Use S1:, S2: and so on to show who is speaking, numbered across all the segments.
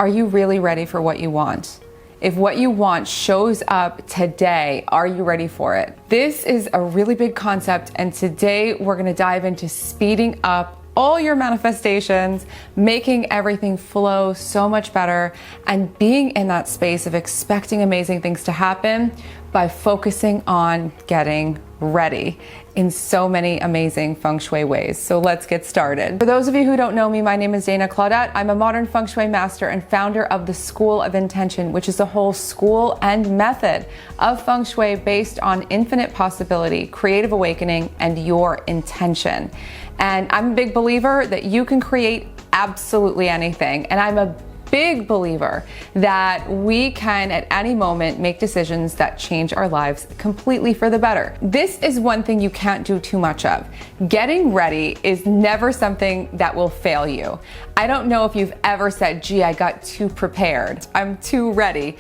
S1: are you really ready for what you want? If what you want shows up today, are you ready for it? This is a really big concept, and today we're gonna dive into speeding up all your manifestations, making everything flow so much better, and being in that space of expecting amazing things to happen by focusing on getting ready in so many amazing Feng Shui ways. So let's get started. For those of you who don't know me, my name is Claudat. I'm a modern Feng Shui master and founder of the School of Intention, which is a whole school and method of Feng Shui based on infinite possibility, creative awakening, and your intention. And I'm a big believer that you can create absolutely anything. And I'm a big believer that we can at any moment make decisions that change our lives completely for the better. This is one thing you can't do too much of. Getting ready is never something that will fail you. I don't know if you've ever said, gee, I got too prepared. I'm too ready.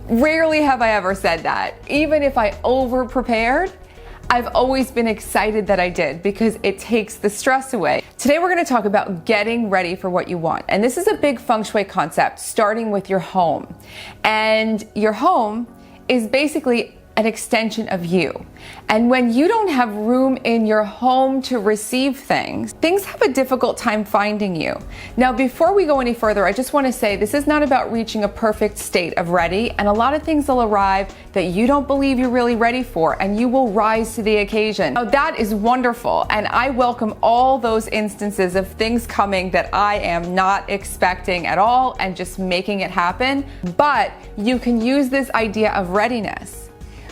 S1: Rarely have I ever said that. Even if I over-prepared, I've always been excited that I did because it takes the stress away. Today we're going to talk about getting ready for what you want. And this is a big Feng Shui concept, starting with your home. And your home is basically an extension of you. And when you don't have room in your home to receive things have a difficult time finding you. Now, before we go any further, I just want to say this is not about reaching a perfect state of ready, and a lot of things will arrive that you don't believe you're really ready for, and you will rise to the occasion. Now, that is wonderful, and I welcome all those instances of things coming that I am not expecting at all and just making it happen. But you can use this idea of readiness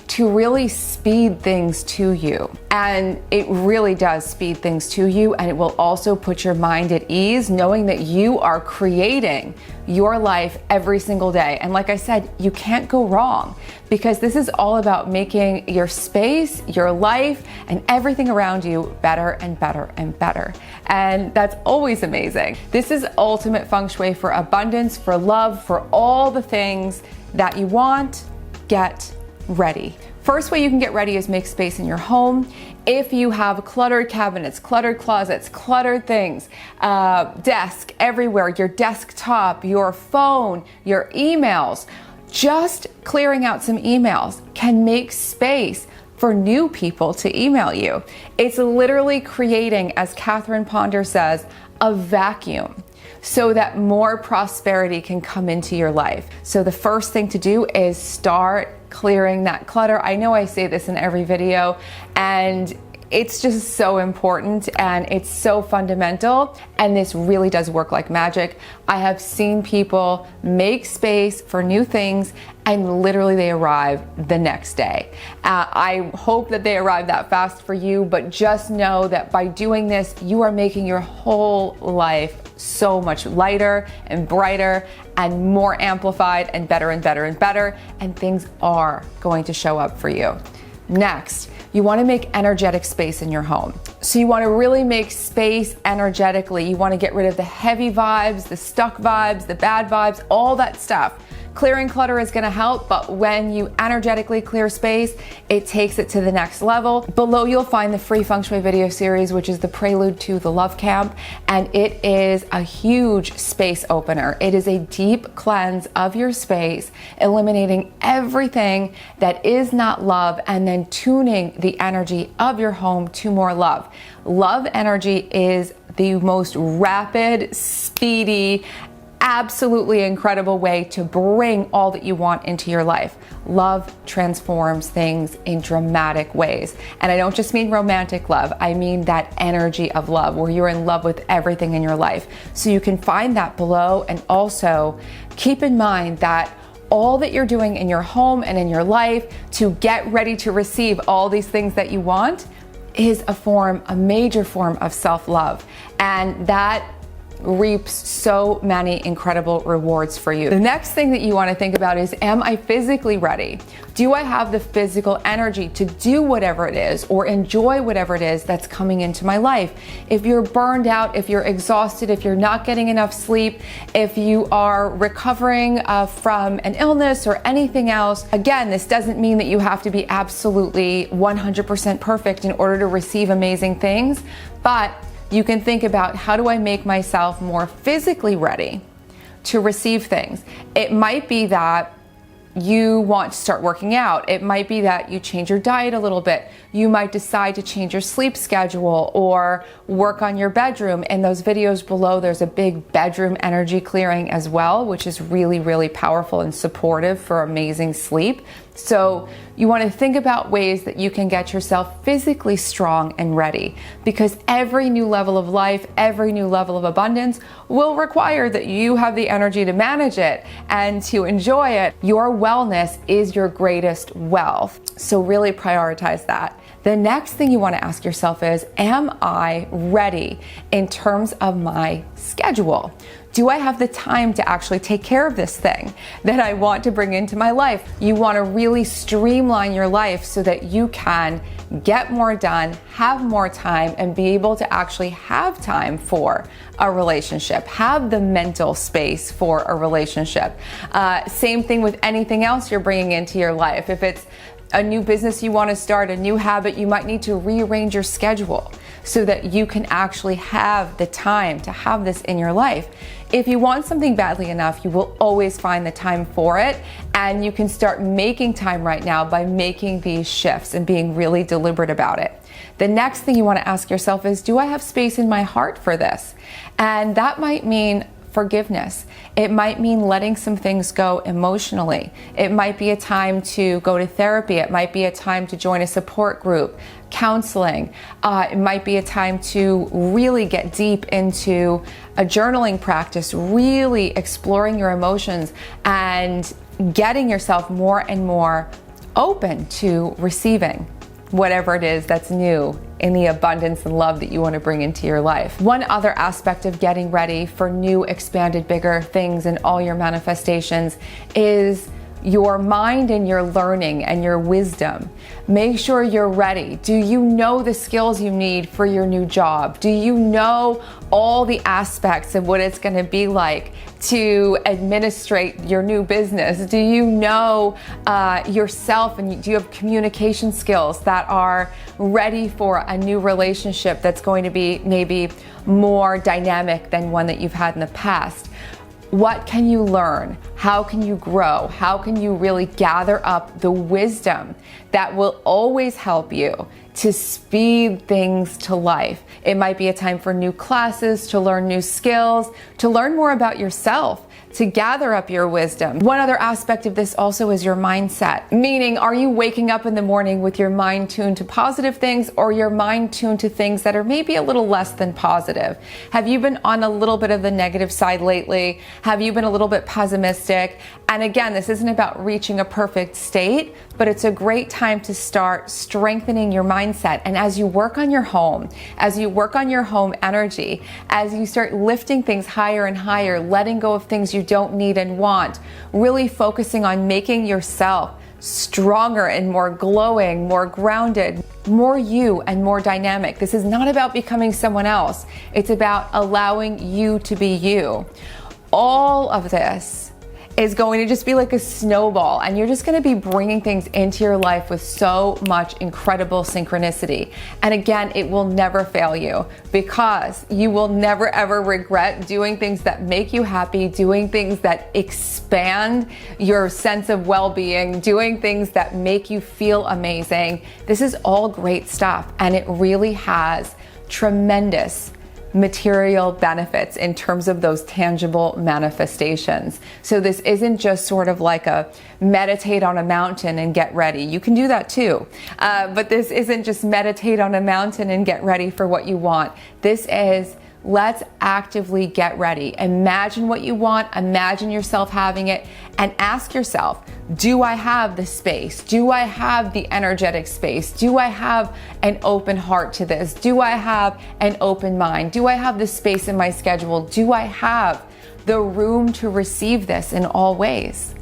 S1: to really speed things to you. And it really does speed things to you, and it will also put your mind at ease knowing that you are creating your life every single day. And like I said, you can't go wrong because this is all about making your space, your life, and everything around you better and better and better. And that's always amazing. This is ultimate Feng Shui for abundance, for love, for all the things that you want. Get ready. First way you can get ready is make space in your home. If you have cluttered cabinets, cluttered closets, cluttered things, desk everywhere, your desktop, your phone, your emails, just clearing out some emails can make space for new people to email you. It's literally creating, as Catherine Ponder says, a vacuum so that more prosperity can come into your life. So the first thing to do is start clearing that clutter. I know I say this in every video, and it's just so important and it's so fundamental, and this really does work like magic. I have seen people make space for new things and literally they arrive the next day. I hope that they arrive that fast for you, but just know that by doing this, you are making your whole life so much lighter and brighter and more amplified and better and better and better, and things are going to show up for you. Next, you want to make energetic space in your home. So you want to really make space energetically. You want to get rid of the heavy vibes, the stuck vibes, the bad vibes, all that stuff. Clearing clutter is going to help, but when you energetically clear space, it takes it to the next level. Below you'll find the free Feng Shui video series, which is the prelude to the Love Camp, and it is a huge space opener. It is a deep cleanse of your space, eliminating everything that is not love and then tuning the energy of your home to more love. Love energy is the most rapid, speedy, absolutely incredible way to bring all that you want into your life. Love transforms things in dramatic ways. And I don't just mean romantic love, I mean that energy of love where you're in love with everything in your life. So you can find that below, and also keep in mind that all that you're doing in your home and in your life to get ready to receive all these things that you want is a major form of self-love. And that reaps so many incredible rewards for you. The next thing that you want to think about is, am I physically ready? Do I have the physical energy to do whatever it is or enjoy whatever it is that's coming into my life? If you're burned out, if you're exhausted, if you're not getting enough sleep, if you are recovering from an illness or anything else, again, this doesn't mean that you have to be absolutely 100% perfect in order to receive amazing things, but you can think about, how do I make myself more physically ready to receive things. It might be that you want to start working out. It might be that you change your diet a little bit. You might decide to change your sleep schedule or work on your bedroom. In those videos below, there's a big bedroom energy clearing as well, which is really, really powerful and supportive for amazing sleep. So you want to think about ways that you can get yourself physically strong and ready, because every new level of life, every new level of abundance will require that you have the energy to manage it and to enjoy it. Your wellness is your greatest wealth. So really prioritize that. The next thing you want to ask yourself is, am I ready in terms of my schedule? Do I have the time to actually take care of this thing that I want to bring into my life? You want to really streamline your life so that you can get more done, have more time, and be able to actually have time for a relationship, have the mental space for a relationship. Same thing with anything else you're bringing into your life. If it's a new business you want to start, a new habit, you might need to rearrange your schedule so that you can actually have the time to have this in your life. If you want something badly enough, you will always find the time for it, and you can start making time right now by making these shifts and being really deliberate about it. The next thing you want to ask yourself is, do I have space in my heart for this? And that might mean forgiveness. It might mean letting some things go emotionally. It might be a time to go to therapy. It might be a time to join a support group, counseling. It might be a time to really get deep into a journaling practice, really exploring your emotions and getting yourself more and more open to receiving whatever it is that's new in the abundance and love that you want to bring into your life. One other aspect of getting ready for new, expanded, bigger things in all your manifestations is your mind and your learning and your wisdom. Make sure you're ready. Do you know the skills you need for your new job? Do you know all the aspects of what it's going to be like to administrate your new business? Do you know yourself, and do you have communication skills that are ready for a new relationship that's going to be maybe more dynamic than one that you've had in the past? What can you learn? How can you grow? How can you really gather up the wisdom that will always help you to speed things to life? It might be a time for new classes, to learn new skills, to learn more about yourself, to gather up your wisdom. One other aspect of this also is your mindset, meaning, are you waking up in the morning with your mind tuned to positive things, or your mind tuned to things that are maybe a little less than positive? Have you been on a little bit of the negative side lately? Have you been a little bit pessimistic? And again, this isn't about reaching a perfect state, but it's a great time to start strengthening your mindset. And as you work on your home, as you work on your home energy, as you start lifting things higher and higher, letting go of things you don't need and want, really focusing on making yourself stronger and more glowing, more grounded, more you and more dynamic. This is not about becoming someone else. It's about allowing you to be you. All of this is going to just be like a snowball, and you're just going to be bringing things into your life with so much incredible synchronicity. And again, it will never fail you, because you will never ever regret doing things that make you happy, doing things that expand your sense of well-being, doing things that make you feel amazing. This is all great stuff, and it really has tremendous material benefits in terms of those tangible manifestations. So this isn't just sort of like a meditate on a mountain and get ready. You can do that too. But this isn't just meditate on a mountain and get ready for what you want. This is, let's actively get ready. Imagine what you want, imagine yourself having it, and ask yourself, do I have the space? Do I have the energetic space? Do I have an open heart to this? Do I have an open mind? Do I have the space in my schedule? Do I have the room to receive this in all ways?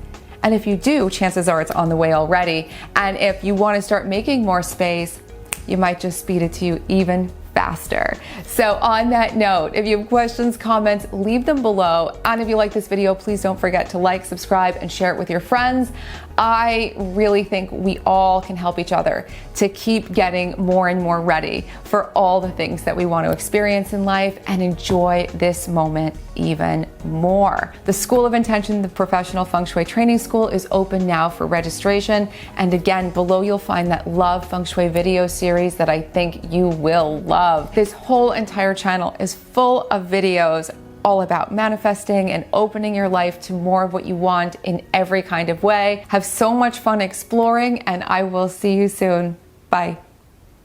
S1: And if you do, chances are it's on the way already. And if you want to start making more space, you might just speed it to you even faster. faster. So on that note, if you have questions, comments, leave them below. And if you like this video, please don't forget to like, subscribe, and share it with your friends. I really think we all can help each other to keep getting more and more ready for all the things that we want to experience in life and enjoy this moment even more. The School of Intention, the Professional Feng Shui Training School, is open now for registration. And again, below you'll find that Love Feng Shui video series that I think you will love. This whole entire channel is full of videos all about manifesting and opening your life to more of what you want in every kind of way. Have so much fun exploring, and I will see you soon. Bye.